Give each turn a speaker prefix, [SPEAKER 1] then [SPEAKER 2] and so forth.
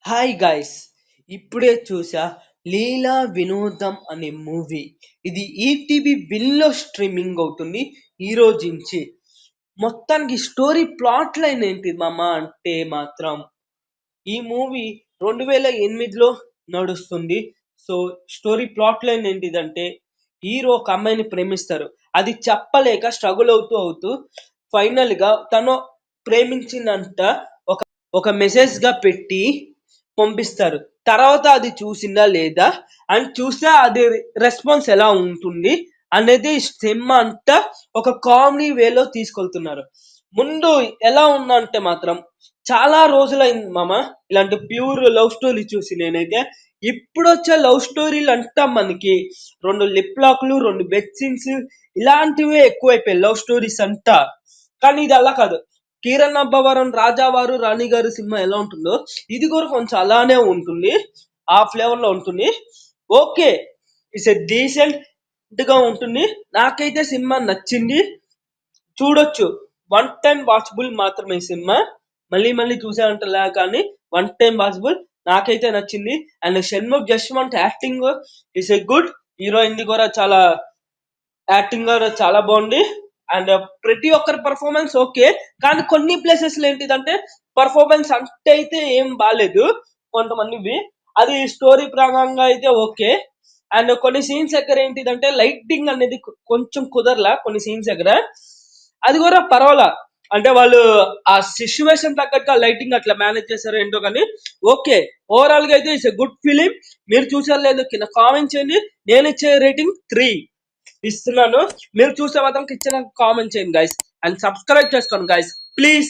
[SPEAKER 1] Hi guys, ఇప్పుడే చూసా 'లీలా వినోదం' అనే మూవీ. ఇది ఈటీవీ విన్లో స్ట్రీమింగ్ అవుతుంది ఈ రోజు నుంచి. మొత్తానికి స్టోరీ ప్లాట్ లైన్ ఏంటి మామ అంటే మాత్రం ఈ మూవీ 2008లో నడుస్తుంది. సో స్టోరీ ప్లాట్ లైన్ ఏంటిదంటే హీరో ఒక అమ్మాయిని ప్రేమిస్తారు. అది చెప్పలేక స్ట్రగుల్ అవుతూ ఫైనల్ గా తను ప్రేమించిందంట ఒక ఒక మెసేజ్ గా పెట్టి పంపిస్తారు. తర్వాత అది చూసిందా లేదా అని చూస్తే అది రెస్పాన్స్ ఎలా ఉంటుంది అనేది సినిమా అంతా ఒక కామెడీ వేలో తీసుకెళ్తున్నారు. ముందు ఎలా ఉందంటే మాత్రం చాలా రోజులైంది మామ ఇలాంటి ప్యూర్ లవ్ స్టోరీ చూసి నేనైతే. ఇప్పుడు వచ్చే లవ్ స్టోరీలు అంతా మనకి 2 లిప్ లాక్లు, 2 బెడ్ సీన్స్ ఇలాంటివే ఎక్కువైపోయాయి లవ్ స్టోరీస్ అంతా. కానీ ఇది అలా కాదు. కిరణ్ అబ్బవరం రాజావారు రాణి గారు సినిమా ఎలా ఉంటుందో ఇది కూడా కొంచెం అలానే ఉంటుంది. ఆ ఫ్లేవర్ లో ఉంటుంది. ఓకే, ఇట్స్ ఎ డీసెంట్ గా ఉంటుంది. నాకైతే సినిమా నచ్చింది, చూడొచ్చు. వన్ టైం వాచబుల్ మాత్రమే ఈ సినిమా. మళ్ళీ మళ్ళీ చూసానంటలా కానీ వన్ టైం వాచబుల్. నాకైతే నచ్చింది. And Shanmukh Jaswanth acting is a good. Heroine కూడా చాలా యాక్టింగ్ కూడా చాలా బాగుంది. అండ్ ప్రతి ఒక్కరి పర్ఫార్మెన్స్ ఓకే. కానీ కొన్ని ప్లేసెస్ లో ఏంటిదంటే పర్ఫార్మెన్స్ అంటే అయితే ఏం బాగాలేదు కొంతమందివి. అది స్టోరీ ప్రకారంగా అయితే ఓకే. అండ్ కొన్ని సీన్స్ దగ్గర ఏంటిదంటే లైటింగ్ అనేది కొంచెం కుదరలా కొన్ని సీన్స్ దగ్గర. అది కూడా పర్వాలా, అంటే వాళ్ళు ఆ సిచ్యువేషన్ తగ్గట్టు ఆ లైటింగ్ అట్లా మేనేజ్ చేశారు ఏంటో కానీ ఓకే. ఓవరాల్ గా అయితే ఇట్స్ ఎ గుడ్ ఫిలిం. మీరు చూసారు లేదు కింద కామెంట్ చేయండి. నేను ఇచ్చే రేటింగ్ 3 ఇస్తున్నాను. మీరు చూసే మాత్రం కింద కామెంట్ చేయండి గైస్. అండ్ సబ్స్క్రైబ్ చేసుకోండి గైస్ ప్లీజ్.